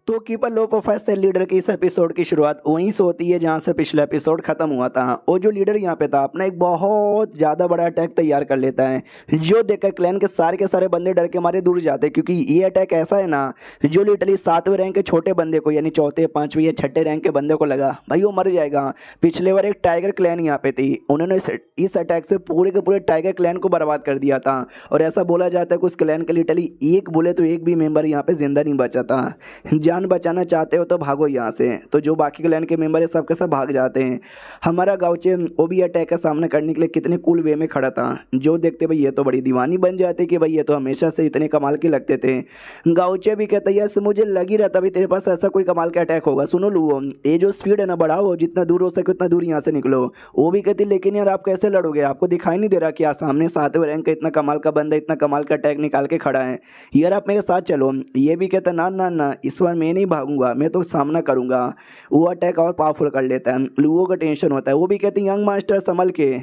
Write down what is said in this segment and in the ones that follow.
तो keep a low profile से leader की इस एपिसोड की शुरुआत वहीं से होती है जहां से पिछला एपिसोड खत्म हुआ था। और जो लीडर यहां पे था अपना एक बहुत ज़्यादा बड़ा अटैक तैयार कर लेता है, जो देखकर क्लैन के सारे बंदे डर के मारे दूर जाते हैं, क्योंकि ये अटैक ऐसा है ना जो लिटरली 7वें रैंक के छोटे बंदे को यानी चौथे 5वें या 6ठे रैंक के बंदे को लगा भाई वो मर जाएगा। पिछले बार एक टाइगर क्लैन यहाँ पे थी, उन्होंने इस अटैक से पूरे के पूरे टाइगर क्लैन को बर्बाद कर दिया था। और ऐसा बोला जाता है कि उस क्लैन का लिटरली एक बोले तो एक भी मेंबर यहाँ पे जिंदा नहीं बचा था। जान बचाना चाहते हो तो भागो यहाँ से। तो जो बाकी क्लैन के मेंबर है सबके सब भाग जाते हैं। हमारा गाउचे वो भी अटैक का सामना करने के लिए कितने कूल वे में खड़ा था, जो देखते भाई ये तो बड़ी दीवानी बन जाती कि भाई ये तो हमेशा से इतने कमाल के लगते थे। गाउचे भी कहता है यस मुझे लग ही रहता भाई तेरे पास ऐसा कोई कमाल का अटैक होगा। सुनो लुओ, ये जो स्पीड है ना बढ़ाओ, जितना दूर हो सके उतना दूर यहाँ से निकलो। वो भी कहती लेकिन यार आप कैसे लड़ोगे, आपको दिखाई नहीं दे रहा कि आप सामने 7वें रैंक का इतना कमाल का बंदा इतना कमाल का अटैक निकाल के खड़ा है, यार आप मेरे साथ चलो। ये भी कहता ना ना ना इस बार मैं नहीं भागूंगा, मैं तो सामना करूंगा। वो अटैक और पावरफुल कर लेता है, लुओ का टेंशन होता है। वो भी कहते हैं यंग मास्टर संभल के।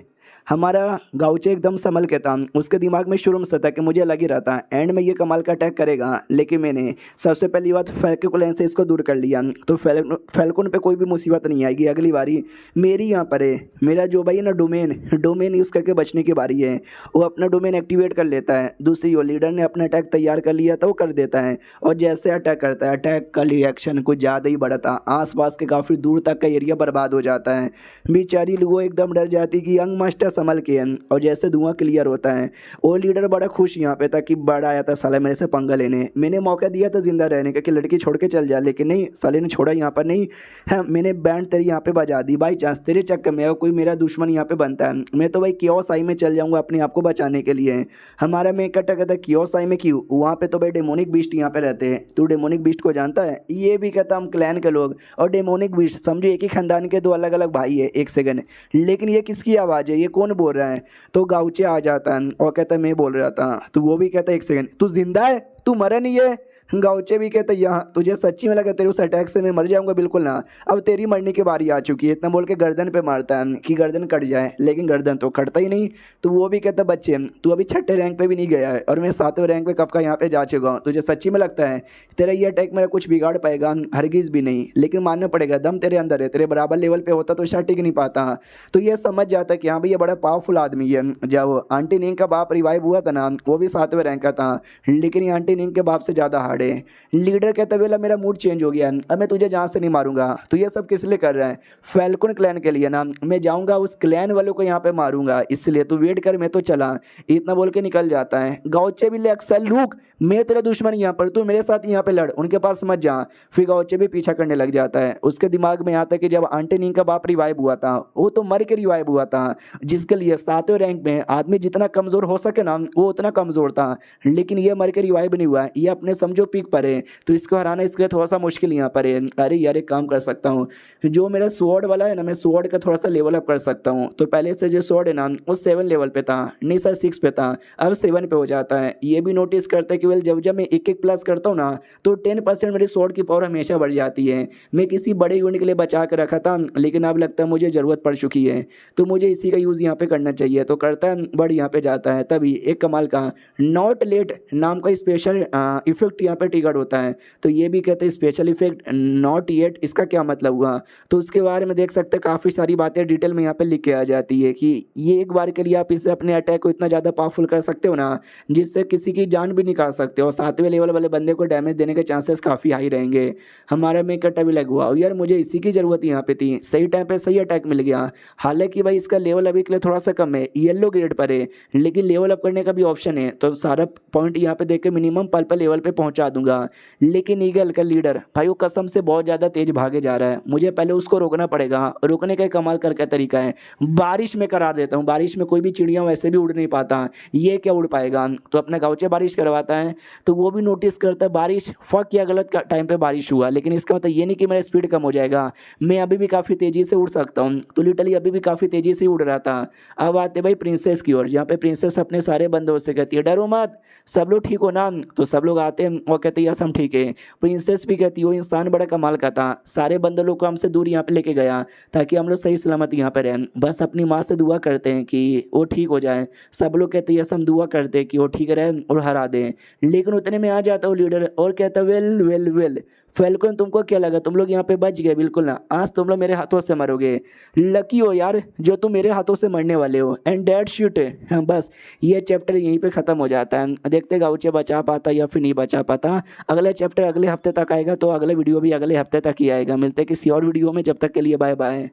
हमारा गाउचे एकदम संभल के था, उसके दिमाग में शुरू से था कि मुझे लग ही रहा था एंड में ये कमाल का अटैक करेगा, लेकिन मैंने सबसे पहली बात फैल्कन से इसको दूर कर लिया। तो फैल्कन पे कोई भी मुसीबत नहीं आएगी, अगली बारी मेरी यहाँ पर है। मेरा जो भाई है ना डोमेन यूज़ करके बचने की बारी है। वो अपना डोमेन एक्टिवेट कर लेता है। दूसरी ओर लीडर ने अपना अटैक तैयार कर लिया था, वो कर देता है। और जैसे अटैक करता है अटैक का रिएक्शन कुछ ज़्यादा ही बढ़ा था, आसपास के काफ़ी दूर तक का एरिया बर्बाद हो जाता है। बेचारी लोगों एकदम डर जाती कि यंग मास्टर संभल के। और जैसे धुआं क्लियर होता है वो लीडर बड़ा खुश यहाँ पे था कि बड़ा आया था साले मेरे से पंगा लेने, मैंने मौका दिया था जिंदा रहने का कि लड़की छोड़ के चल जाए, लेकिन नहीं साले ने छोड़ा यहाँ पर नहीं है। मैंने बैंड तेरी यहाँ पे बजा दी, बाई चांस तेरे चक्कर में कोई मेरा दुश्मन यहाँ पे बनता है मैं तो भाई कियोस आई में चल जाऊंगा अपने आप को बचाने के लिए। हमारा मैं इकट्ठा कहता कियोस आई में क्यों, वहाँ पे तो भाई डेमोनिक बीस्ट यहाँ पे रहते हैं। तू डेमोनिक बीस्ट को जानता है, ये भी कहता हम क्लैन के लोग और डेमोनिक बीस्ट समझो एक ही खानदान के दो अलग अलग भाई है। एक सेकंड, लेकिन ये किसकी आवाज़ है, ये कौन बोल रहा है। तो गाउचे आ जाता है और कहता है मैं बोल रहा था। तो वो भी कहता है एक सेकंड तू जिंदा है, तू मरा नहीं है। गाउचे भी कहते यहाँ तुझे सच्ची में लगा तेरे उस अटैक से मैं मर जाऊंगा, बिल्कुल ना, अब तेरी मरने की बारी आ चुकी है। इतना बोल के गर्दन पे मारता है कि गर्दन कट जाए, लेकिन गर्दन तो कटता ही नहीं। तो वो भी कहता बच्चे तू अभी 6ठे रैंक पे भी नहीं गया है और मैं 7वें रैंक पे कब का यहाँ पे जा चुका हूँ, तुझे सच्ची में लगता है तेरा ये अटैक मेरा कुछ बिगाड़ पाएगा, हरगिज़ भी नहीं। लेकिन मानना पड़ेगा दम तेरे अंदर है, तेरे बराबर लेवल पे होता तो शायद टिक नहीं पाता। तो ये समझ जाता है कि हाँ भाई ये बड़ा पावरफुल आदमी है। जब आंटी नींग का बाप रिवाइव हुआ था ना वो भी 7वें रैंक का था, लेकिन ये आंटी नींग के बाप से ज़्यादा हार्ड है। लीडर कहता वेला मेरा मूड चेंज हो गया, अब मैं तुझे जहाँ से नहीं मारूंगा। तो ये सब किस लिए कर रहा है, फैल्कन क्लैन के लिए ना, मैं जाऊंगा उस क्लैन वालों को यहाँ पे मारूंगा, इसलिए तू वेट कर मैं तो चला। इतना बोल के निकल जाता है। गाउचे भी ले अक्सर रुक, मैं तेरा दुश्मन यहाँ पर, तू मेरे साथ यहाँ पे लड़, उनके पास मत जा। फिर गाउचे भी पीछा करने लग जाता है। उसके दिमाग में आता है कि जब आंटी नींग का बाप रिवाइव हुआ था वो तो मर के रिवाइव हुआ था, जिसके लिए 7वें रैंक में आदमी जितना कमजोर हो सके ना वो उतना कमजोर था, लेकिन ये मर के रिवाइव नहीं हुआ, ये अपने समझो पीक पर है। तो इसको हराना इसके लिए थोड़ा सा मुश्किल यहाँ पर है। अरे यार एक काम कर सकता हूँ, जो मेरा स्वॉर्ड वाला है ना मैं स्वॉर्ड का थोड़ा सा लेवल अप कर सकता हूँ। तो पहले से जो स्वॉर्ड है ना वो 7 लेवल पे था, नहीं सर 6 पे था, अब 7 पे हो जाता है। ये भी नोटिस करता है कि वेल जब जब मैं एक प्लस करता हूँ ना तो 10% मेरी स्वॉर्ड की पावर हमेशा बढ़ जाती है। मैं किसी बड़े यूनिट के लिए बचा के रखा था, लेकिन अब लगता है मुझे ज़रूरत पड़ चुकी है, तो मुझे इसी का यूज़ यहाँ पे करना चाहिए। तो करता है बढ़ यहाँ पे जाता है। तभी एक कमाल का नॉट लेट नाम का स्पेशल इफेक्ट यहाँ पे ट्रिगर होता है। तो ये भी कहते हैं स्पेशल इफेक्ट नॉट येट, इसका क्या मतलब हुआ। तो उसके बारे में देख सकते हैं काफ़ी सारी बातें डिटेल में यहाँ पे लिख के आ जाती है कि ये एक बार के लिए आप इससे अपने अटैक को इतना ज़्यादा पावरफुल कर सकते हो ना जिससे किसी की जान भी निकाल सकते हो, और 7वें लेवल वाले बंदे को डैमेज देने के चांसेस काफ़ी हाई रहेंगे। हमारा में कट्टा भी लग हुआ यार, मुझे इसी की ज़रूरत यहाँ पे थी, सही टाइम पे सही अटैक मिल गया। हालांकि भाई इसका लेवल अभी के लिए थोड़ा सा कम है, येलो ग्रेड पर है, लेकिन लेवल अप करने का भी ऑप्शन है। तो सारा पॉइंट यहाँ पे देख के मिनिमम पर्पल लेवल पे पहुँचा दूंगा। लेकिन ईगल का लीडर भाई वो कसम से बहुत ज़्यादा तेज भागे जा रहा है, मुझे पहले उसको रोकना पड़ेगा। रोकने का कमाल करके तरीका है बारिश में करार देता हूँ, बारिश में कोई भी चिड़िया वैसे भी उड़ नहीं पाता, ये क्या उड़ पाएगा। तो अपना गाउचे बारिश करवाता है, तो वो भी नोटिस करता है बारिश फक या गलत टाइम पे बारिश हुआ, लेकिन इसका मतलब ये नहीं कि मेरा स्पीड कम हो जाएगा, मैं अभी भी काफ़ी तेज़ी से उड़ सकता हूँ। तो लिटरली अभी भी काफ़ी तेज़ी से उड़ रहा था। अब आते भाई प्रिंसेस की ओर, जहाँ पे प्रिंसेस अपने सारे बंदों से कहती है डरो मत, सब लोग ठीक हो ना। तो सब लोग आते हैं और कहते हैं यस हम ठीक है। प्रिंसेस भी कहती है वो इंसान बड़ा कमाल का था, सारे बंदे लोग को हमसे दूर यहाँ पे लेके गया ताकि हम लोग सही सलामत यहाँ पे रहें, बस अपनी माँ से दुआ करते हैं कि वो ठीक हो जाए। सब लोग कहते हैं यस हम दुआ करते हैं कि वो ठीक रहे और हरा दें। लेकिन उतने में आ जाता वो लीडर और कहता वेल वेल वेल फैल्कन तुमको क्या लगा तुम लोग यहाँ पे बच गए? बिल्कुल ना, आज तुम लोग मेरे हाथों से मरोगे। लकी हो यार जो तुम मेरे हाथों से मरने वाले हो। And that shit. हाँ बस ये चैप्टर यहीं पे ख़त्म हो जाता है। देखते गाउचे बचा पाता या फिर नहीं बचा पाता। अगला चैप्टर अगले हफ्ते तक आएगा, तो अगला वीडियो भी अगले हफ्ते तक ही आएगा। मिलते हैं किसी और वीडियो में, जब तक के लिए बाय बाय।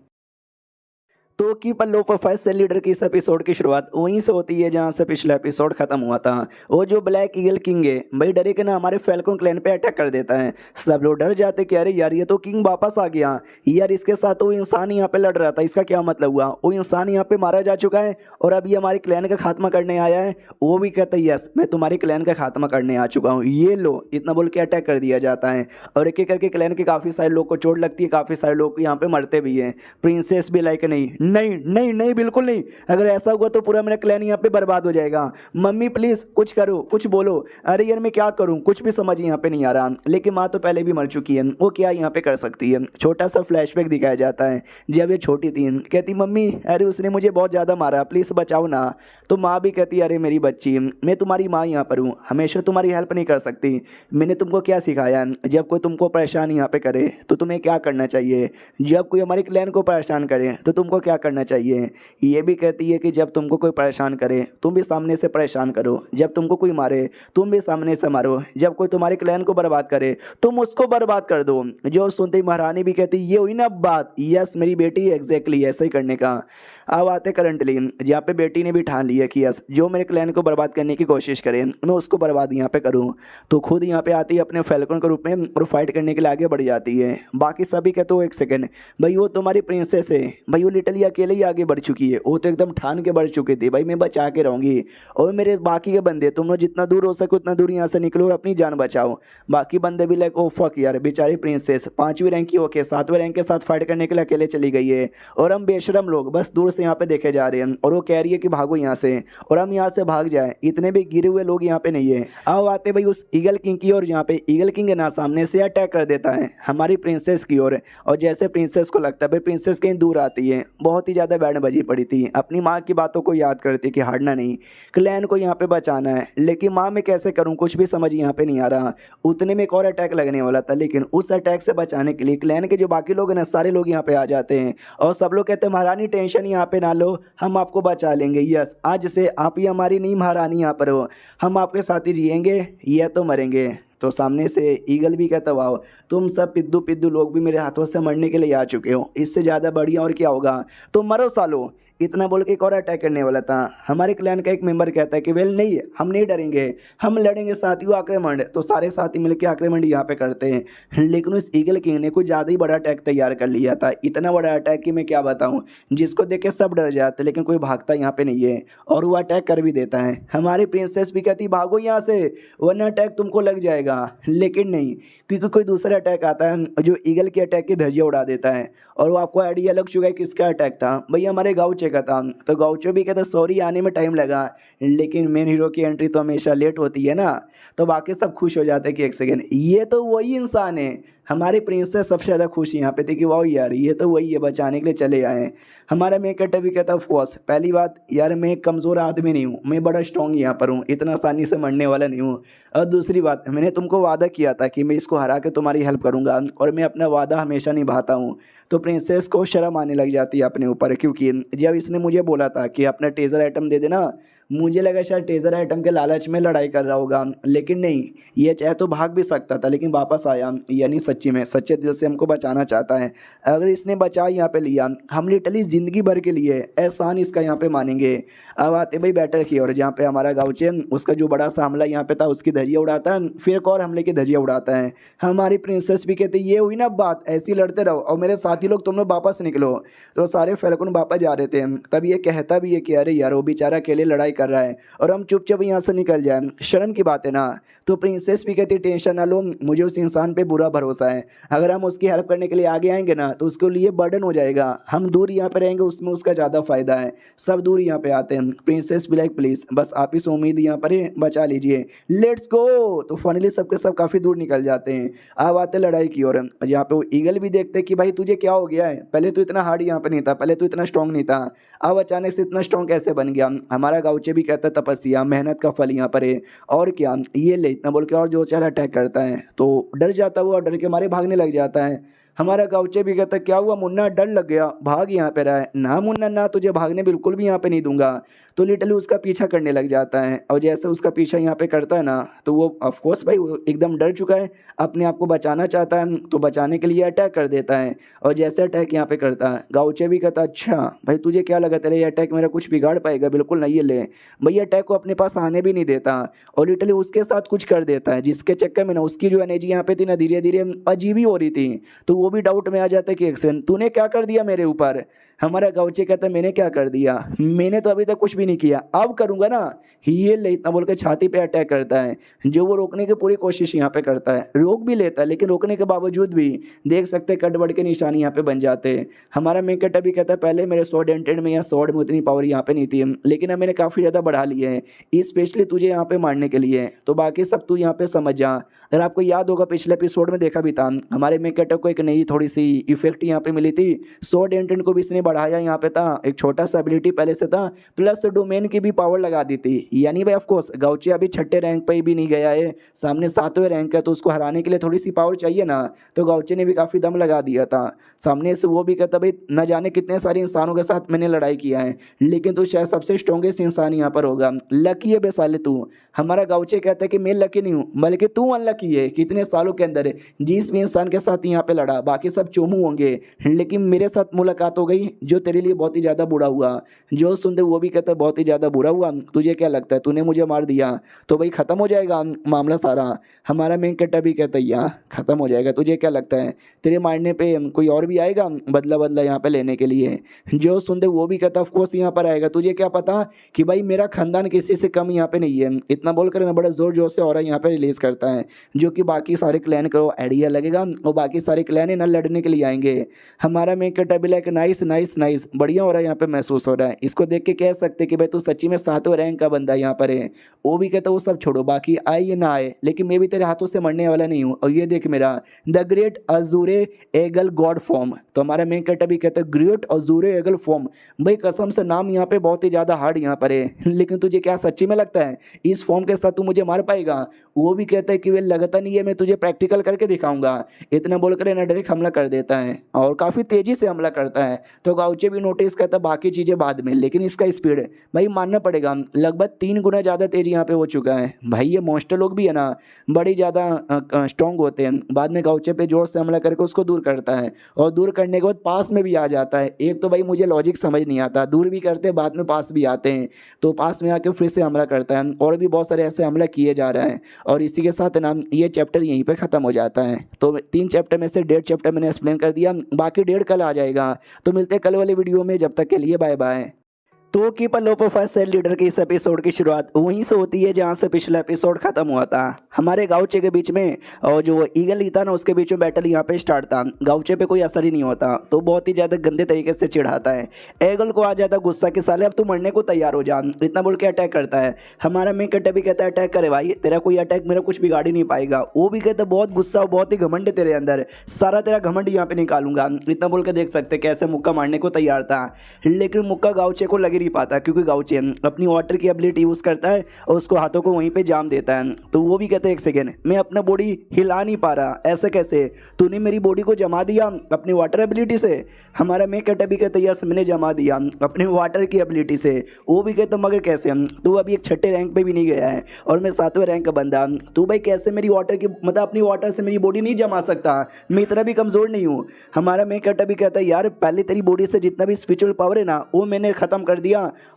तो keep a low profile sell leader की इस एपिसोड की शुरुआत वहीं से होती है जहां से पिछला एपिसोड खत्म हुआ था। वो जो ब्लैक ईगल किंग है भाई डरे के ना हमारे फैल्कन क्लैन पे अटैक कर देता है। सब लोग डर जाते कि अरे यार ये तो किंग वापस आ गया यार, इसके साथ वो इंसान यहाँ पे लड़ रहा था, इसका क्या मतलब हुआ? वो इंसान यहाँ पे मारा जा चुका है और अभी हमारे क्लैन का खात्मा करने आया है। वो भी कहता है यस मैं तुम्हारे क्लैन का खात्मा करने आ चुका हूँ, ये लो, इतना बोल के अटैक कर दिया जाता है। और एक एक करके क्लैन के काफ़ी सारे लोग को चोट लगती है, काफ़ी सारे लोग यहाँ पे मरते भी हैं। प्रिंसेस भी लाइक नहीं नहीं नहीं नहीं बिल्कुल नहीं, अगर ऐसा हुआ तो पूरा मेरा क्लैन यहाँ पे बर्बाद हो जाएगा। मम्मी प्लीज कुछ करो, कुछ बोलो। अरे यार मैं क्या करूँ, कुछ भी समझ यहाँ पे नहीं आ रहा। लेकिन माँ तो पहले भी मर चुकी है, वो क्या यहाँ पे कर सकती है? छोटा सा फ्लैशबैक दिखाया जाता है जब ये छोटी थी, कहती मम्मी अरे उसने मुझे बहुत ज़्यादा मारा, प्लीज़ बचाओ ना। तो माँ भी कहती अरे मेरी बच्ची मैं तुम्हारी माँ यहाँ पर हूँ, हमेशा तुम्हारी हेल्प नहीं कर सकती। मैंने तुमको क्या सिखाया, जब कोई तुमको परेशान यहाँ पे करे तो तुम्हें क्या करना चाहिए, जब कोई हमारी क्लैन को परेशान करे तो तुमको क्या करना चाहिए। ये भी कहती है कि जब तुमको कोई परेशान करे तुम भी सामने से परेशान करो, जब तुमको कोई मारे तुम भी सामने से मारो, जब कोई तुम्हारे क्लैन को बर्बाद करे तुम उसको बर्बाद कर दो। जो सुनते ही महारानी भी कहती ये हुई ना बात, यस मेरी बेटी एग्जैक्टली ऐसे ही करने का। अब आते करंटली जहाँ पे बेटी ने भी ठान लिया कि यस जो मेरे क्लैन को बर्बाद करने की कोशिश करे मैं उसको बर्बाद यहाँ पे करूँ। तो खुद यहाँ पे आती है अपने फैल्कन के रूप में और फाइट करने के लिए आगे बढ़ जाती है। बाकी सभी कहते हो एक सेकेंड भाई वो तुम्हारी प्रिंसेस है, भाई वो लिटली अकेले ही आगे बढ़ चुकी है, वो तो एकदम ठान के बढ़ चुकी थी भाई मैं बचा के रहूँगी। और मेरे बाकी के बंदे तुम लोग जितना दूर हो सके उतना दूर यहाँ से निकलो और अपनी जान बचाओ। बाकी बंदे भी लाइक ओ फक यार बेचारी प्रिंसेस 5वीं रैंक की होके 7वें रैंक के साथ फाइट करने के लिए अकेले चली गई है और हम बेशरम लोग बस दूर से यहाँ पे देखे जा रहे हैं। और वो कह रही है कि भागो यहाँ से और हम यहाँ से भाग जाए, इतने भी गिरे हुए लोग यहाँ पे नहीं है। अब आते भाई उस ईगल किंग की और जहाँ पे ईगल किंग है ना सामने से अटैक कर देता है हमारी प्रिंसेस की ओर। और जैसे प्रिंसेस को लगता है भाई प्रिंसेस कहीं दूर आती है, बहुत ही ज़्यादा बैंड बजी पड़ी थी, अपनी माँ की बातों को याद करती कि हारना नहीं, क्लैन को यहाँ पे बचाना है। लेकिन माँ मैं कैसे करूँ, कुछ भी समझ यहाँ पे नहीं आ रहा। उतने में एक और अटैक लगने वाला था, लेकिन उस अटैक से बचाने के लिए क्लैन के जो बाकी लोग हैं ना सारे लोग यहाँ पे आ जाते हैं और सब लोग कहते हैं महारानी टेंशन यहाँ पे ना लो, हम आपको बचा लेंगे। यस आज से आप ही हमारी नहीं महारानी यहाँ पर हो, हम आपके साथ ही जिएंगे या तो मरेंगे। तो सामने से ईगल भी कहता वाह तुम सब पिद्दू पिद्दू लोग भी मेरे हाथों से मरने के लिए आ चुके हो, इससे ज़्यादा बढ़िया और क्या होगा, तो मरो सालो। इतना बोल के एक और अटैक करने वाला था। हमारे क्लैन का एक मेंबर कहता है कि वेल नहीं हम नहीं डरेंगे, हम लड़ेंगे साथियों आक्रमण। तो सारे साथी मिलकर आक्रमण यहाँ पे करते हैं। लेकिन उस ईगल किंग ने कुछ ज़्यादा ही बड़ा अटैक तैयार कर लिया था, इतना बड़ा अटैक कि मैं क्या बताऊँ, जिसको देख के सब डर जाते लेकिन कोई भागता यहाँ पे नहीं है और वो अटैक कर भी देता है। हमारी प्रिंसेस भी कहती भागो यहाँ से वरना अटैक तुमको लग जाएगा। लेकिन नहीं, क्योंकि कोई दूसरा अटैक आता है जो ईगल के अटैक की धज्जियाँ उड़ा देता है। और वो आपको आइडिया लग चुका है किसका अटैक था, भैया हमारे गाउचे का था। तो गाउचे भी कहता सॉरी आने में टाइम लगा, लेकिन मेन हीरो की एंट्री तो हमेशा लेट होती है ना। तो बाकी सब खुश हो जाते हैं कि एक सेकेंड ये तो वही इंसान है। हमारी प्रिंसेस सबसे ज़्यादा खुश यहाँ पे थी कि वाह यार ये तो वही है, बचाने के लिए चले आए हैं। हमारा मेकअप भी कहता ऑफकोर्स पहली बात यार मैं एक कमज़ोर आदमी नहीं हूँ, मैं बड़ा स्ट्रॉन्ग यहाँ पर हूँ, इतना आसानी से मरने वाला नहीं हूँ। और दूसरी बात मैंने तुमको वादा किया था कि मैं इसको हरा के तुम्हारी हेल्प करूँगा और मैं अपना वादा हमेशा निभाता हूँ। तो प्रिंसेस को शर्म आने लग जाती है अपने ऊपर, क्योंकि जब इसने मुझे बोला था कि अपना टेजर आइटम दे देना, मुझे लगा शायद टेजर आइटम के लालच में लड़ाई कर रहा होगा। लेकिन नहीं, ये चाहे तो भाग भी सकता था लेकिन वापस आया, यानी सच्ची में सच्चे दिल से हमको बचाना चाहता है। अगर इसने बचा यहाँ पे लिया हम लिटरली ज़िंदगी भर के लिए एहसान इसका यहाँ पे मानेंगे। अब आते भाई बैटल की और जहाँ पे हमारा गाउचे उसका जो बड़ा सा हमला यहाँ पे था उसकी धज्जियाँ उड़ाता है, फिर एक और हमले की धज्जियाँ उड़ाता है। हमारी प्रिंसेस भी कहती ये हुई ना बात, ऐसी लड़ते रहो और मेरे साथी लोग तुम लोग वापस निकलो। तो सारे फैल्कन वापस जा रहे थे, तब ये कहता भी है कि अरे यार वो बेचारा अकेले लड़ाई कर रहा है और हम चुपचाप यहाँ से निकल जाए, शर्म की बात है ना। तो प्रिंसेस भी कहती टेंशन ना लो, मुझे उस इंसान पे बुरा भरोसा है, अगर हम उसकी हेल्प करने के लिए आगे आएंगे ना तो उसके लिए बर्डन हो जाएगा, हम दूर यहाँ पे रहेंगे उसमें उसका ज़्यादा फायदा है। सब दूर यहाँ पे आते हैं। प्रिंसेस भी लाइक प्लीज़ बस आप ही से उम्मीद यहाँ पर है, बचा लीजिए, लेट्स गो। तो फाइनली सबके सब काफ़ी दूर निकल जाते हैं। अब आते लड़ाई की ओर, जहाँ पे वो ईगल भी देखते हैं कि भाई तुझे क्या हो गया है, पहले तो इतना हार्ड यहाँ पे नहीं था, पहले तो इतना स्ट्रॉन्ग नहीं था, अब अचानक से इतना स्ट्रॉन्ग कैसे बन गया। हमारा गाँव गाउचे भी कहता है तपस्या मेहनत का फल यहाँ पर है, और क्या ये ले इतना बोल के और जो चाहे अटैक करता है। तो डर जाता है वो और डर के मारे भागने लग जाता है। हमारा गाउचे भी कहता है क्या हुआ मुन्ना, डर लग गया, भाग यहाँ पे रहा है ना मुन्ना, ना तुझे भागने बिल्कुल भी यहाँ पे नहीं दूंगा। तो लिटरली उसका पीछा करने लग जाता है, और जैसे उसका पीछा यहाँ पे करता है ना, तो वो ऑफकोर्स भाई वो एकदम डर चुका है, अपने आप को बचाना चाहता है, तो बचाने के लिए अटैक कर देता है। और जैसे अटैक यहाँ पे करता है, गाउचे भी कहता है अच्छा भाई तुझे क्या लगा तेरा ये अटैक मेरा कुछ बिगाड़ पाएगा, बिल्कुल नहीं, ये ले भाई अटैक को अपने पास आने भी नहीं देता, और लिटरली उसके साथ कुछ कर देता है, जिसके चक्कर में ना उसकी जो एनर्जी यहाँ पे थी ना धीरे धीरे अजीब ही हो रही थी। तो वो भी डाउट में आ जाता है कि एक सेकंड तूने क्या कर दिया मेरे ऊपर। हमारा गाउचे कहता है मैंने क्या कर दिया, मैंने तो अभी तक कुछ भी नहीं किया, अब करूंगा ना, ये ले इतना बोल के छाती पे अटैक करता है। जो वो रोकने की पूरी कोशिश यहाँ पे करता है, रोक भी लेता है, लेकिन रोकने के बावजूद भी देख सकते हैं कटबड़ के निशान यहाँ पे बन जाते हैं। हमारा मेन कैरेक्टर भी कहता है पहले मेरे स्वॉर्ड एंटेड में या स्वॉर्ड में उतनी पावर यहाँ पे नहीं थी, लेकिन अब मैंने काफ़ी ज़्यादा बढ़ा ली है, स्पेशली तुझे यहाँ पे मारने के लिए, तो बाकी सब तू यहाँ पे समझ जा। अगर आपको याद होगा पिछले एपिसोड में देखा भी था, हमारे मेन कैरेक्टर को एक नई थोड़ी सी इफेक्ट यहाँ पे मिली थी, स्वॉर्ड एंटेड को भी इसने बढ़ाया, यहाँ पे था एक छोटा सा एबिलिटी पहले से था, प्लस डोमेन की भी पावर लगा दी थी। यानी भाई ऑफकोर्स गाउचे अभी 6ठे रैंक पे भी नहीं गया है, सामने 7वें रैंक है, तो उसको हराने के लिए थोड़ी सी पावर चाहिए ना, तो गाउचे ने भी काफ़ी दम लगा दिया था सामने से। वो भी कहता भाई न जाने कितने सारे इंसानों के साथ मैंने लड़ाई किया है, लेकिन तू शायद सबसे स्ट्रॉन्गेस्ट इंसान यहाँ पर होगा, लकी है बेसाले तू। हमारा गाउचे कहता है कि मैं लकी नहीं हूँ, बल्कि तू अनलकी है, कितने सालों के अंदर जिस भी इंसान के साथ यहाँ पे लड़ा बाकी सब चोमू होंगे, लेकिन मेरे साथ मुलाकात हो गई जो तेरे लिए बहुत ही ज़्यादा बुरा हुआ। जो सुनते वो भी कहता है बहुत ही ज़्यादा बुरा हुआ, तुझे क्या लगता है तूने मुझे मार दिया तो भाई ख़त्म हो जाएगा मामला सारा। हमारा मेन कैरेक्टर भी कहता है यार ख़त्म हो जाएगा, तुझे क्या लगता है तेरे मारने पे कोई और भी आएगा बदला बदला यहाँ पे लेने के लिए। जो सुनते वो भी कहता ऑफकोर्स यहाँ पर आएगा, तुझे क्या पता कि भाई मेरा खानदान किसी से कम यहाँ पे नहीं है। इतना बोलकर ना बड़ा जोर जोर से और यहाँ पे रिलीज करता है, जो कि बाकी सारे क्लैन को आइडिया लगेगा और बाकी सारे क्लैन है ना लड़ने के लिए आएंगे। हमारा मेन कैरेक्टर भी लाइक नाइस नाइस नाइस, बढ़िया हो रहा है यहाँ पे महसूस हो रहा है, इसको देख के कह सकते कि भाई तू सच्ची में 7वें रैंक का बंदा यहाँ पर है। वो भी कहता वो सब छोड़ो बाकी आए या ना आए, लेकिन मैं भी तेरे हाथों से मरने वाला नहीं हूँ। और ये देख मेरा the great अजूरे eagle God form, तो हमारा मेन कैरेक्टर भी कहता है ग्रेट अजूरे एगल फॉर्म। भाई कसम से नाम यहाँ पे बहुत ही ज़्यादा हार्ड यहाँ पर है, लेकिन तुझे क्या सच्ची में लगता है इस फॉर्म के साथ तू मुझे मार पाएगा। वो भी कहता है कि वे लगता नहीं है, मैं तुझे प्रैक्टिकल करके दिखाऊंगा। इतना बोलकर ना डायरेक्ट हमला कर देता है और काफ़ी तेज़ी से हमला करता है। तो गाउचे भी नोटिस करता बाकी चीज़ें बाद में, लेकिन इसका स्पीड भाई मानना पड़ेगा लगभग 3 गुना ज़्यादा तेज यहाँ पे हो चुका है। भाई ये मॉन्स्टर लोग भी है ना बड़ी ज़्यादा स्ट्रॉन्ग होते हैं। बाद में गाउचे पे जोर से हमला करके उसको दूर करता है, और दूर करने के बाद पास में भी आ जाता है। एक तो भाई मुझे लॉजिक समझ नहीं आता, दूर भी करते हैं बाद में पास भी आते हैं, तो पास में आके फिर से हमला करता है। और भी बहुत सारे ऐसे हमला किए जा रहे हैं, और इसी के साथ ना ये चैप्टर यहीं पे ख़त्म हो जाता है। तो 3 चैप्टर में से 1.5 चैप्टर मैंने एक्सप्लेन कर दिया, बाकी 1.5 कल आ जाएगा। तो मिलते हैं कल वाली वीडियो में, जब तक के लिए बाय बाय। तो keep a low profile sell leader की इस एपिसोड की शुरुआत वहीं से होती है जहां से पिछला एपिसोड खत्म हुआ था। हमारे गाउचे के बीच में और जो ईगल था ना उसके बीच में बैटल यहाँ पे स्टार्ट था। गाउचे पे कोई असर ही नहीं होता, तो बहुत ही ज़्यादा गंदे तरीके से चिढ़ाता है। ईगल को आ जाता गुस्सा कि साले अब तू मरने को तैयार हो जा, इतना बोल के अटैक करता है। हमारा मेन कैरेक्टर भी कहता है अटैक करे भाई, तेरा कोई अटैक मेरा कुछ बिगाड़ ही नहीं पाएगा। वो भी कहता है बहुत गुस्सा और बहुत ही घमंड है तेरे अंदर, सारा तेरा घमंड यहाँ पे निकालूंगा, इतना बोल के देख सकते कैसे मुक्का मारने को तैयार था। लेकिन मुक्का गाउचे को लग ही नहीं पाता, क्योंकि गाउचे अपनी वाटर की एबिलिटी यूज करता है और उसको हाथों को वहीं पे जाम देता है। तो वो भी कहते हैं एक सेकेंड मैं अपना बॉडी हिला नहीं पा रहा, ऐसे कैसे तूने मेरी बॉडी को जमा दिया अपनी वाटर एबिलिटी से। हमारा मैं कहता भी कहता यस मैंने जमा दिया अपने वाटर की एबिलिटी से। वो भी कहता मगर कैसे, तू अभी एक 6ठे रैंक पे भी नहीं गया है और मैं 7वें रैंक का बंदा, तू भाई कैसे मेरी वाटर की मतलब अपनी वाटर से मेरी बॉडी नहीं जमा सकता, मैं इतना भी कमज़ोर नहीं हूँ। हमारा मैं कहता भी कहता यार पहले तेरी बॉडी से जितना भी स्पिरिचुअल पावर है ना वो मैंने ख़त्म कर दिया,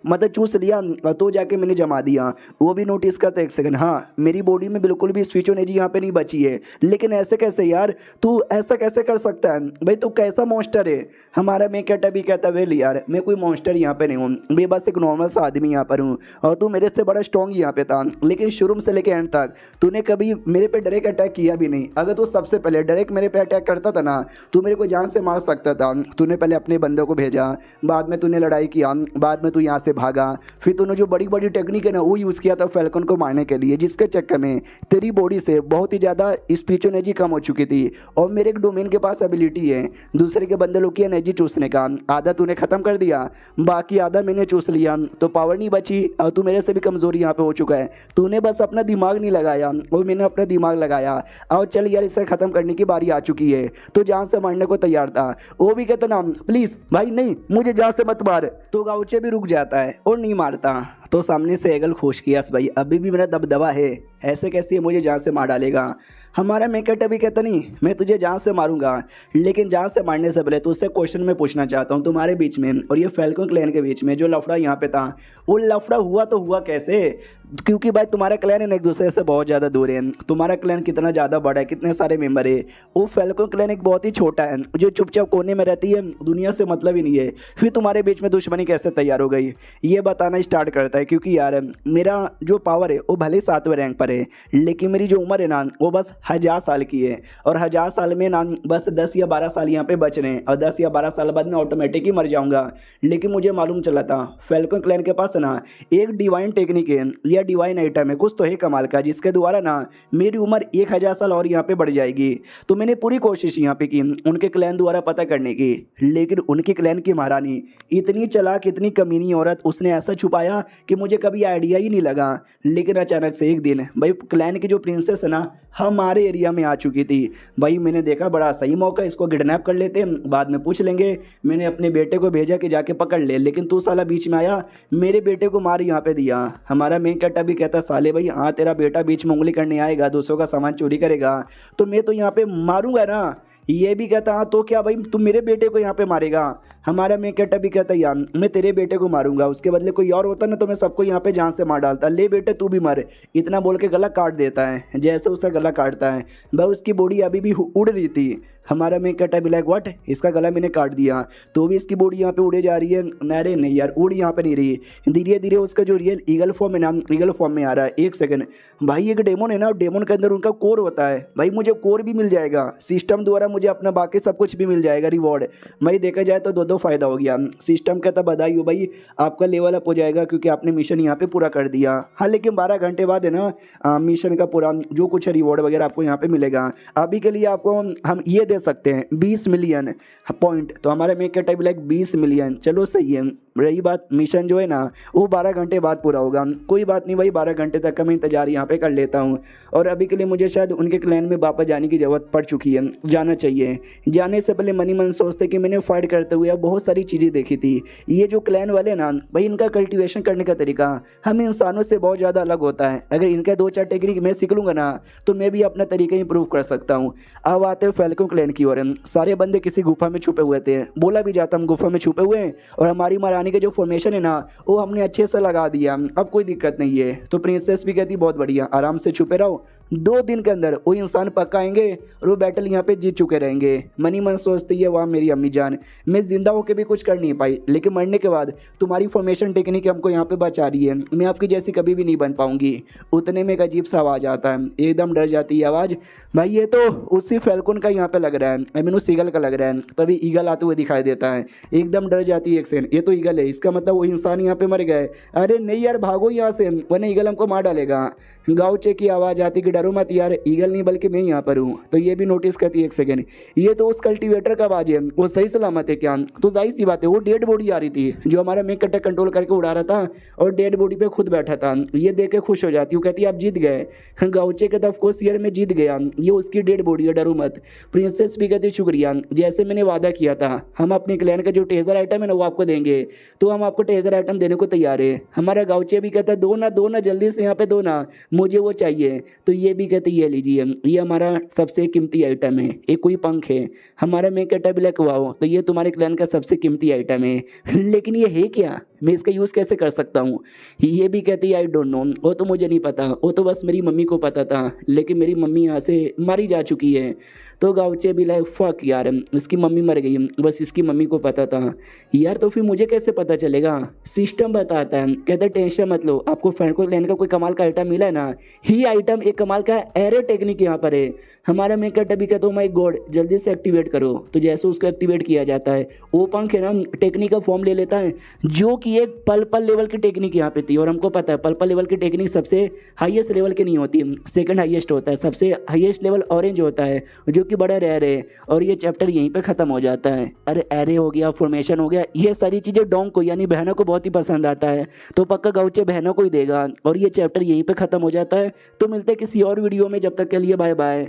मतलब चूस लिया, तो जाके मैंने जमा दिया। वो भी नोटिस करता एक सेकंड, हाँ मेरी बॉडी में बिल्कुल भी स्पिरिचुअल एनर्जी यहाँ पे नहीं बची है, लेकिन ऐसे कैसे यार, तू ऐसा कैसे कर सकता है भाई, तू कैसा मॉन्स्टर है। हमारा मैं कहता भी कहता वेल यार मैं कोई मॉन्स्टर यहाँ पे नहीं हूँ, मैं बस एक नॉर्मल सा आदमी यहाँ पर हूँ, और तू मेरे से बड़ा स्ट्रॉन्ग यहाँ पे था, लेकिन शुरू से लेकर एंड तक तूने कभी मेरे पे डायरेक्ट अटैक किया भी नहीं। अगर तू सबसे पहले डायरेक्ट मेरे पे अटैक करता था ना तू मेरे को जान से मार सकता था। तूने पहले अपने बंदों को भेजा, बाद में तूने लड़ाई किया, बाद में तू यहाँ से भागा, फिर तूने जो बड़ी बड़ी टेक्निक है ना वो यूज़ किया था फैल्कन को मारने के लिए, जिसके चक्कर में तेरी बॉडी से बहुत ही ज़्यादा स्पीच एनर्जी कम हो चुकी थी। और मेरे एक डोमेन के पास एबिलिटी है दूसरे के बंदे लोग की एनर्जी चूसने का, आधा तूने ख़त्म कर दिया, बाकी आधा मैंने चूस लिया, तो पावर नहीं बची और तू मेरे से भी कमज़ोर यहाँ पे हो चुका है। तूने बस अपना दिमाग नहीं लगाया और मैंने अपना दिमाग लगाया। और चल यार इसे ख़त्म करने की बारी आ चुकी है, तो जान से मारने को तैयार था। वो भी कहता ना प्लीज़ भाई नहीं मुझे जान से मत मार, तो गाउचे भी रुक जाता है और नहीं मारता। तो सामने से एगल खुश किया भाई अभी भी मेरा दबदबा है, ऐसे कैसे मुझे जान से मार डालेगा। हमारा मेकट अभी कहता नहीं मैं तुझे जान से मारूंगा, लेकिन जान से मारने से पहले तुझसे क्वेश्चन मैं पूछना चाहता हूँ तुम्हारे बीच में और ये फैल्कन क्लैन के बीच में जो लफड़ा यहाँ पे था, वो लफड़ा हुआ तो हुआ कैसे? क्योंकि भाई तुम्हारा क्लैन है ना एक दूसरे से बहुत ज़्यादा दूर है। तुम्हारा क्लैन कितना ज़्यादा बड़ा है, कितने सारे मेंबर है, वो फैल्कन क्लैन एक बहुत ही छोटा है जो चुपचाप कोने में रहती है, दुनिया से मतलब ही नहीं है। फिर तुम्हारे बीच में दुश्मनी कैसे तैयार हो गई ये बताना स्टार्ट करता है। क्योंकि यार मेरा जो पावर है वो भले 7वें रैंक पर है, लेकिन मेरी जो उम्र है ना वो बस 1000 साल की है, और 1000 साल में ना बस 10 या 12 साल यहाँ पे बच रहे हैं, और 10 या 12 साल बाद मैं ऑटोमेटिक ही मर जाऊँगा। लेकिन मुझे मालूम चला था फैल्कन क्लैन के पास ना एक डिवाइन टेक्निक है या डिवाइन आइटम है, कुछ तो है कमाल का, जिसके द्वारा ना मेरी उम्र 1000 साल और यहाँ पे बढ़ जाएगी। तो मैंने पूरी कोशिश यहाँ पे की उनके क्लैन द्वारा पता करने की, लेकिन उनके क्लैन की महारानी इतनी चालाक इतनी कमीनी औरत, उसने ऐसा छुपाया कि मुझे कभी आइडिया ही नहीं लगा। लेकिन अचानक से एक दिन भाई क्लैन की जो प्रिंसेस है ना हमारे एरिया में आ चुकी थी। भाई मैंने देखा बड़ा सही मौका, इसको किडनैप कर लेते हैं, बाद में पूछ लेंगे। मैंने अपने बेटे को भेजा कि जाके पकड़ ले, लेकिन तू साला बीच में आया, मेरे बेटे को मार यहाँ पे दिया। हमारा मेन कट्टा भी कहता साले भाई हाँ तेरा बेटा बीच में उंगली करने आएगा, दूसरों का सामान चोरी करेगा तो मैं तो यहाँ पे मारूंगा ना। ये भी कहता हाँ तो क्या भाई तुम मेरे बेटे को यहाँ पे मारेगा। हमारा मैं कहता भी कहता यार मैं तेरे बेटे को मारूंगा, उसके बदले कोई और होता ना तो मैं सबको यहाँ पे जान से मार डालता, ले बेटे तू भी मर। इतना बोल के गला काट देता है। जैसे उसका गला काटता है भाई उसकी बॉडी अभी भी उड़ रही थी। हमारा मैं कहता भी लाइक व्हाट, इसका गला मैंने काट दिया तो भी इसकी बॉडी यहाँ पे उड़े जा रही है। अरे नहीं यार उड़ यहाँ पे नहीं रही, धीरे धीरे उसका जो रियल ईगल फॉर्म है ना ईगल फॉर्म में आ रहा है। एक सेकंड भाई एक डेमोन है ना, डेमोन के अंदर उनका कोर होता है, भाई मुझे कोर भी मिल जाएगा सिस्टम द्वारा, मुझे अपना बाकी सब कुछ भी मिल जाएगा रिवॉर्ड। भाई देखा जाए तो दो फायदा हो गया। सिस्टम कहता बधाई हो भाई आपका लेवल अप हो जाएगा क्योंकि आपने मिशन यहाँ पे पूरा कर दिया। हाँ लेकिन 12 घंटे बाद है ना मिशन का पूरा जो कुछ रिवॉर्ड वगैरह आपको यहाँ पे मिलेगा। अभी के लिए आपको हम ये दे सकते हैं 20 मिलियन पॉइंट, तो हमारे मेक का टाइप लाइक 20 मिलियन, चलो सही है। रही बात मिशन जो है ना वो 12 घंटे बाद पूरा होगा, कोई बात नहीं भाई 12 घंटे तक का मैं इंतजार यहाँ पे कर लेता हूँ। और अभी के लिए मुझे शायद उनके क्लैन में वापस जाने की ज़रूरत पड़ चुकी है, जाना चाहिए। जाने से पहले मनी मन सोचते कि मैंने फाइट करते हुए बहुत सारी चीज़ें देखी थी। ये जो क्लैन वाले ना भाई इनका कल्टिवेशन करने का तरीका हम इंसानों से बहुत ज़्यादा अलग होता है। अगर इनका 2-4 टेक्निक मैं सीख लूँगा ना तो मैं भी अपना तरीका इंप्रूव कर सकता हूँ। अब आते हैं फैल्कन क्लैन की ओर। सारे बंदे किसी गुफा में छुपे हुए थे, बोला भी जाता हम गुफा में छुपे हुए हैं और हमारी महारानी के जो फॉर्मेशन है ना वो हमने अच्छे से लगा दिया, अब कोई दिक्कत नहीं है। तो प्रिंसेस भी कहती बहुत बढ़िया आराम से छुपे रहो, 2 दिन के अंदर वो इंसान पक्का आएंगे और वो बैटल यहाँ पे जीत चुके रहेंगे। मनी मन सोचती है वाह मेरी अम्मी जान, मैं जिंदा होकर भी कुछ कर नहीं पाई, लेकिन मरने के बाद तुम्हारी फॉर्मेशन टेक्निक हमको यहाँ पे बचा रही है, मैं आपकी जैसी कभी भी नहीं बन पाऊंगी। उतने में एक अजीब सा आवाज़ आता है, एकदम डर जाती है आवाज़। भाई ये तो उसी फैल्कन का यहाँ पे लग रहा है, आई मीन उस ईगल का लग रहा है। तभी ईगल आते हुए दिखाई देता है, एकदम डर जाती है। एक सेकंड ये तो ईगल है, इसका मतलब वो इंसान यहाँ पे मर गए। अरे नहीं यार भागो यहाँ से वरना ईगल हमको मार डालेगा। गाउचे की आवाज़ आती कि डरो मत यार ईगल नहीं बल्कि मैं यहाँ पर हूँ। तो ये भी नोटिस करती है एक सेकंड ये तो उस कल्टीवेटर का आवाज़ है, वो सही सलामत है क्या? तो जाहिर सी बात है वो डेड बॉडी आ रही थी जो हमारा मेक कट्टा कंट्रोल करके उड़ा रहा था और डेड बॉडी पे खुद बैठा था। ये देख के खुश हो जाती हूँ, कहती है आप जीत गए। गाउचे कहता ऑफ कोर्स यार मैं जीत गया, ये उसकी डेड बॉडी है डरो मत। प्रिंसेस भी कहती शुक्रिया, जैसे मैंने वादा किया था हम अपने क्लैन का जो ट्रेजर आइटम है ना वो आपको देंगे, तो हम आपको ट्रेजर आइटम देने को तैयार है। हमारा गाउचे भी कहता दो ना जल्दी से यहाँ पे दो ना, मुझे वो चाहिए। तो ये भी कहते ये लीजिए ये हमारा सबसे कीमती आइटम है, एक कोई पंख है। हमारा मैं कहता ब्लैक वाओ तो ये तुम्हारे क्लैन का सबसे कीमती आइटम है, लेकिन ये है क्या, मैं इसका यूज़ कैसे कर सकता हूँ? ये भी कहती है आई डोंट नो, वो तो मुझे नहीं पता, वो तो बस मेरी मम्मी को पता था, लेकिन मेरी मम्मी यहाँ से मारी जा चुकी है। तो गाउचे भी लाइक फक यार इसकी मम्मी मर गई, बस इसकी मम्मी को पता था। यार तो फिर मुझे कैसे पता चलेगा? सिस्टम बताता है, कहते टेंशन मत लो, आपको फैल्कन क्लैन का कोई कमाल का आइटम मिला है ना, ही आइटम एक कमाल का एरो टेक्निक यहाँ पर है। हमारा मैं कहता भी कहता हूँ माई गॉड जल्दी से एक्टिवेट करो। तो जैसे उसको एक्टिवेट किया जाता है वो पंख है ना टेक्निक का फॉर्म ले लेता है जो कि एक पल पल लेवल की टेक्निक यहाँ पे थी, और हमको पता है पल पल लेवल की टेक्निक सबसे हाईएस्ट लेवल की नहीं होती, सेकंड हाईएस्ट होता है। सबसे हाईएस्ट लेवल ऑरेंज होता है जो कि बड़ा रेयर है, और ये चैप्टर यहीं पे ख़त्म हो जाता है। अरे एरे हो गया, फॉर्मेशन हो गया, ये सारी चीज़ें डोंग को यानी बहनों को बहुत ही पसंद आता है, तो पक्का गाउचे बहनों को ही देगा, और ये चैप्टर यहीं पे ख़त्म हो जाता है। तो मिलते हैं किसी और वीडियो में, जब तक के लिए बाय बाय।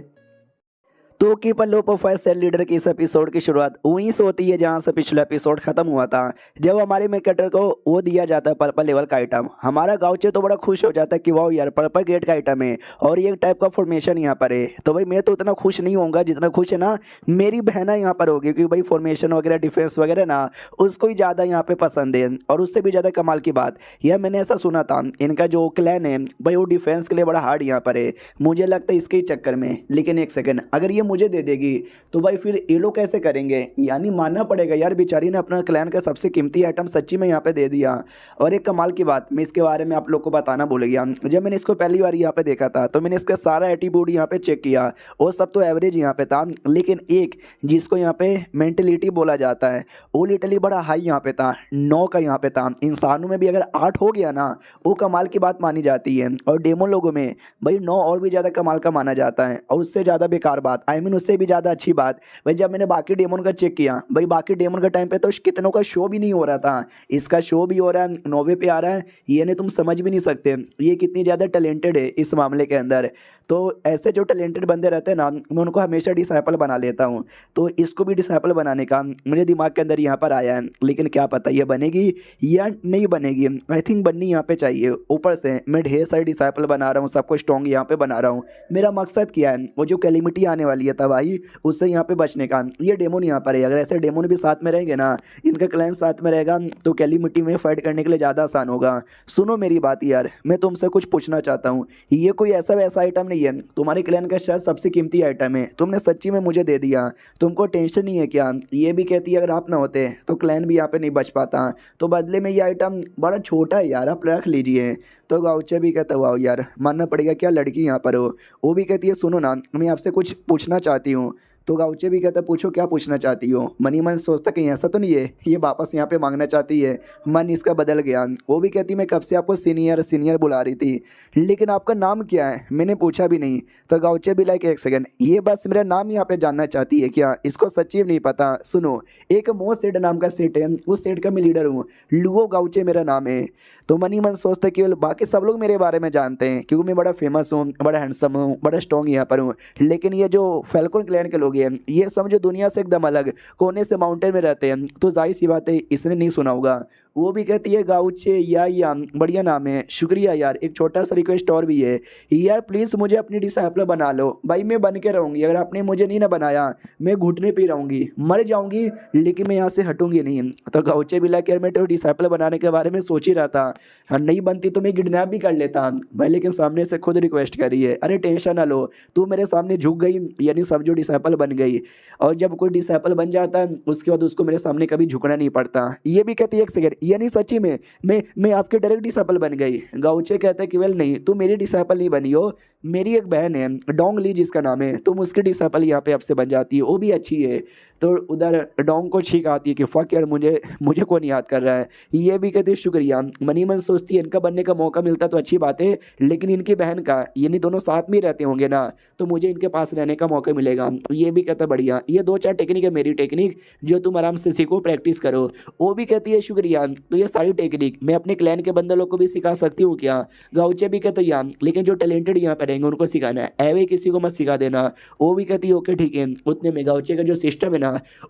तो keep a low profile sell leader की इस एपिसोड की शुरुआत वहीं से होती है जहां से पिछला एपिसोड खत्म हुआ था, जब हमारे मेन कैरेक्टर को वो दिया जाता है पर्पल लेवल का आइटम। हमारा गाउचे तो बड़ा खुश हो जाता है कि वाह यार पर्पल ग्रेड का आइटम है और ये एक टाइप का फॉर्मेशन यहाँ पर है। तो भाई मैं तो उतना खुश नहीं होऊंगा जितना खुश है ना मेरी बहना यहाँ पर होगी, क्योंकि भाई फॉर्मेशन वगैरह डिफेंस वगैरह ना उसको ही ज़्यादा यहाँ पे पसंद है। और उससे भी ज़्यादा कमाल की बात यह मैंने ऐसा सुना था इनका जो क्लैन है भाई वो डिफेंस के लिए बड़ा हार्ड यहाँ पर है, मुझे लगता है इसके ही चक्कर में। लेकिन एक सेकंड, अगर ये मुझे दे देगी तो भाई फिर ये लोग कैसे करेंगे, यानी मानना पड़ेगा यार बेचारी ने अपना क्लैन का सबसे कीमती आइटम सच्ची में यहाँ पे दे दिया। और एक कमाल की बात मैं इसके बारे में आप लोग को बताना भूल गया, जब मैंने इसको पहली बार यहाँ पे देखा था तो मैंने इसका सारा एटीट्यूड यहाँ पे चेक किया, वो सब तो एवरेज यहाँ पे था, लेकिन एक जिसको यहाँ पे मेंटलिटी बोला जाता है वो लिटरली बड़ा हाई यहाँ पे था, 9 का यहाँ पे था। इंसानों में भी अगर 8 हो गया ना वो कमाल की बात मानी जाती है, और डेमो लोगों में भाई 9 और भी ज़्यादा कमाल का माना जाता है। और उससे ज़्यादा बेकार बात उससे भी ज़्यादा अच्छी बात भाई जब मैंने बाकी डेमन का चेक किया, भाई बाकी डेमन का टाइम पे तो कितनों का शो भी नहीं हो रहा था, इसका शो भी हो रहा है, 9वें पे आ रहा है। ये नहीं तुम समझ भी नहीं सकते ये कितनी ज़्यादा टैलेंटेड है इस मामले के अंदर। तो ऐसे जो टैलेंटेड बंदे रहते हैं ना मैं उनको हमेशा डिसाइपल बना लेता हूँ, तो इसको भी डिसाइपल बनाने का मेरे दिमाग के अंदर यहाँ पर आया है, लेकिन क्या पता ये बनेगी या नहीं बनेगी। आई थिंक बननी यहाँ पे चाहिए। ऊपर से मैं ढेर सारे डिसाइपल बना रहा हूँ, सबको स्ट्रॉन्ग यहाँ पे बना रहा हूँ। मेरा मकसद क्या है, वो जो कैलिमिटी आने वाली है तबाही उससे यहाँ पे बचने का। ये डेमोन यहाँ पर है, अगर ऐसे डेमोन भी साथ में रहेंगे ना, इनका क्लैन साथ में रहेगा तो कैलिमिटी में फाइट करने के लिए ज़्यादा आसान होगा। सुनो मेरी बात यार, मैं तुमसे कुछ पूछना चाहता हूँ, ये कोई ऐसा वैसा आइटम नहीं है, तुम्हारे क्लैन का शायद सबसे कीमती आइटम है, तुमने सच्ची में मुझे दे दिया, तुमको टेंशन नहीं है क्या? ये भी कहती है अगर आप ना होते तो क्लैन भी यहाँ पे नहीं बच पाता, तो बदले में ये आइटम बड़ा छोटा है यार, आप रख लीजिए। तो गाउचे भी कहता वाह यार मानना पड़ेगा, क्या लड़की यहाँ पर हो। वो भी कहती है सुनो ना मैं आपसे कुछ पूछना चाहती हूँ। तो गाउचे भी कहता पूछो क्या पूछना चाहती हो। मनी मन सोचता कहीं ऐसा तो नहीं है ये वापस यहाँ पे मांगना चाहती है, मन इसका बदल गया। वो भी कहती मैं कब से आपको सीनियर सीनियर बुला रही थी, लेकिन आपका नाम क्या है मैंने पूछा भी नहीं। तो गाउचे भी लाइक एक सेकंड, ये बस मेरा नाम यहाँ पे जानना चाहती है क्या, इसको सच्ची में नहीं पता। सुनो एक मो सेट नाम का सेट है, उस सेट का मैं लीडर हूँ, लुओ गाउचे मेरा नाम है। तो मनी मन सोचता केवल बाकी सब लोग मेरे बारे में जानते हैं क्योंकि मैं बड़ा फेमस हूँ, बड़ा हैंडसम हूँ, बड़ा स्ट्रॉन्ग यहाँ पर हूँ, लेकिन ये जो फैल्कन क्लैन के लोग हैं ये समझो दुनिया से एकदम अलग कोने से माउंटेन में रहते हैं, तो जाहिर सी बात है इसने नहीं सुना होगा। वो भी कहती है गाउचे या बढ़िया नाम है, शुक्रिया यार। एक छोटा सा रिक्वेस्ट और भी है यार, प्लीज़ मुझे अपनी डिसाइपल बना लो। भाई मैं बन के रहूँगी, अगर आपने मुझे नहीं ना बनाया मैं घुटने पे रहूँगी, मर जाऊँगी, लेकिन मैं यहाँ से हटूँगी नहीं। तो गाउचे भी लाइक यार मैं तो डिसाइपल बनाने के बारे में सोच ही रहा था, नहीं बनती तो मैं किडनैप भी कर लेता भाई, लेकिन सामने से खुद रिक्वेस्ट करी है। अरे टेंशन ना लो, तू मेरे सामने झुक गई यानी समझो डिसाइपल बन गई। और जब कोई डिसाइपल बन जाता है उसके बाद उसको मेरे सामने कभी झुकना नहीं पड़ता। ये भी कहती है एक सेकंड, यानी सच्ची में मैं आपके डायरेक्ट डिसाइपल बन गई। गाउचे कहता है कि वेल नहीं, तू मेरी डिसाइपल नहीं बनी हो, मेरी एक बहन है डोंग ली जिसका नाम है, तुम उसकी डिसाइपल यहाँ पे आपसे बन जाती है, वो भी अच्छी है। तो उधर डोंग को छींक आती है कि फक यार मुझे कौन याद कर रहा है। ये भी कहती है शुक्रिया। मनी मन सोचती है इनका बनने का मौका मिलता तो अच्छी बात है, लेकिन इनकी बहन का यानी दोनों साथ में रहते होंगे ना तो मुझे इनके पास रहने का मौका मिलेगा। ये भी कहता बढ़िया, ये 2-4 टेक्निक है मेरी टेक्निक जो तुम आराम से सीखो प्रैक्टिस करो। वो भी कहती है शुक्रिया। तो ये सारी टेक्निक मैं अपने क्लैन के बंदे लोग को भी सिखा सकती हूँ क्या? गाउचे भी कहते यार लेकिन जो टैलेंटेड यहाँ पे रहेंगे उनको सिखाना है, ऐवे किसी को मत सिखा देना। वो भी कहती है ओके ठीक है। उतने में गाउचे का जो सिस्टम है ना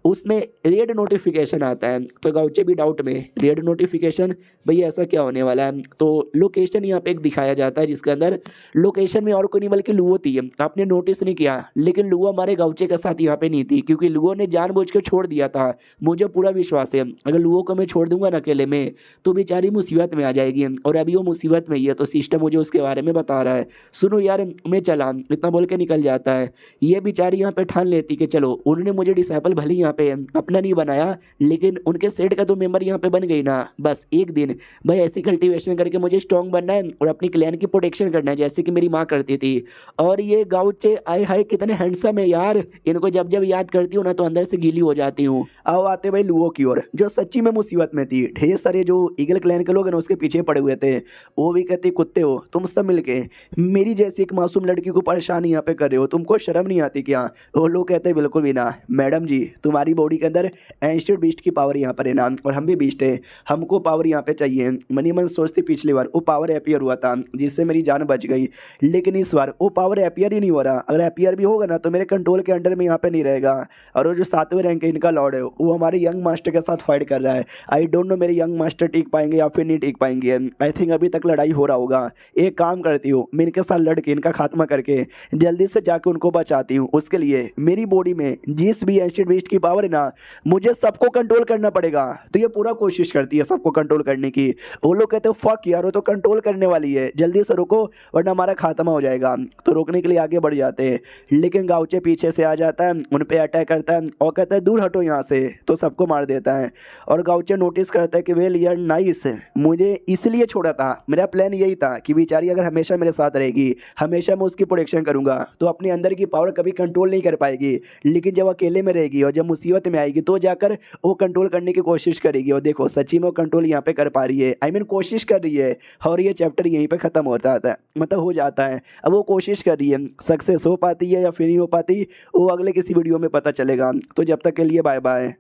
उसमें रेड नोटिफिकेशन आता है, तो गाउचे भी डाउट में रेड नोटिफिकेशन भैया ऐसा क्या होने वाला है। तो लोकेशन यहाँ पे एक दिखाया जाता है जिसके अंदर लोकेशन में और कोई नहीं बल्कि लुओ थी। आपने नोटिस नहीं किया लेकिन लुओ हमारे गाउचे के साथ यहाँ पे नहीं थी, क्योंकि लुओ ने जानबूझ के छोड़ दिया था। मुझे पूरा विश्वास है अगर लुओ को मैं छोड़ दूंगा ना अकेले में तो बेचारी मुसीबत में आ जाएगी, और अभी वो मुसीबत में ही है, तो सिस्टम मुझे उसके बारे में बता रहा है। सुनो यार मैं चला, इतना बोल के निकल जाता है। ये बेचारी यहाँ पे ठान लेती कि चलो उन्होंने मुझे डिसेबल भले ही यहाँ पे अपना नहीं बनाया, लेकिन उनके सेट का तो मेंबर यहाँ पे बन गई ना। बस एक दिन भाई ऐसी कल्टीवेशन करके मुझे स्ट्रॉन्ग बनना है और अपनी क्लैन की प्रोटेक्शन करना है, जैसे कि मेरी माँ करती थी। और ये गाउचे आए हाय कितने हैंडसम है यार, इनको जब जब याद करती हूँ ना तो अंदर से गीली हो जाती हूँ। आओ आते भाई लुओ की ओर, जो सच्ची में मुसीबत में थी। ढेर सारे जो ईगल क्लैन के लोग हैं ना उसके पीछे पड़े हुए थे। वो भी कहते कुत्ते हो तुम सब मिलके मेरी जैसी एक मासूम लड़की को परेशान यहाँ पे कर रहे हो, तुमको शर्म नहीं आती क्या? वो लोग कहते हैं बिल्कुल भी ना मैडम जी, तुम्हारी बॉडी के अंदर एंशियंट बीस्ट की पावर यहाँ पर है ना, और हम भी बीस्ट है, हमको पावर यहाँ पे चाहिए। मनी मन सोचती पिछली बार वो पावर अपीयर हुआ था जिससे मेरी जान बच गई, लेकिन इस बार वो पावर अपीयर ही नहीं हो रहा। अगर अपीयर भी होगा ना तो मेरे कंट्रोल के अंडर में यहाँ पे नहीं रहेगा। और वो जो 7वें रैंक है इनका लॉर्ड है, वो हमारे यंग मास्टर के साथ फाइट कर रहा है। आई डोंट नो मेरे यंग मास्टर टिक पाएंगे या फिर नहीं टिक पाएंगे। आई थिंक अभी तक लड़ाई हो रहा होगा। एक काम करती हूँ, मैं इनके साथ लड़के इनका खात्मा करके जल्दी से जाके उनको बचाती हूँ। उसके लिए मेरी बॉडी में जिस भी एंशियंट बीस्ट की पावर है ना, मुझे सबको कंट्रोल करना पड़ेगा। तो ये पूरा कोशिश करती है सबको कंट्रोल करने की। वो लोग कहते हो फक यार, वो तो कंट्रोल करने वाली है, जल्दी से रुको वरना हमारा खात्मा हो जाएगा। तो रोकने के लिए आगे बढ़ जाते हैं, लेकिन गाउचे पीछे से आ जाता है, उन पे अटैक करता है और कहता है दूर हटो यहाँ से, तो सबको मार देता है। और गाउचे नोटिस करता है कि वेल यार नाइस, मुझे इसलिए छोड़ा था, मेरा प्लान यही था कि बेचारी अगर हमेशा मेरे साथ रहेगी, हमेशा मैं उसकी प्रोटेक्शन करूंगा तो अपने अंदर की पावर कभी कंट्रोल नहीं कर पाएगी। लेकिन जब अकेले में रहेगी और जब मुसीबत में आएगी तो जाकर वो कंट्रोल करने की कोशिश करेगी। और देखो सच्ची में वो कंट्रोल यहाँ पे कर पा रही है, आई मीन कोशिश कर रही है। और ये चैप्टर यहीं पे ख़त्म होता है, मतलब हो जाता है। अब वो कोशिश कर रही है, सक्सेस हो पाती है या फिर नहीं हो पाती वो अगले किसी वीडियो में पता चलेगा। तो जब तक के लिए बाय बाय।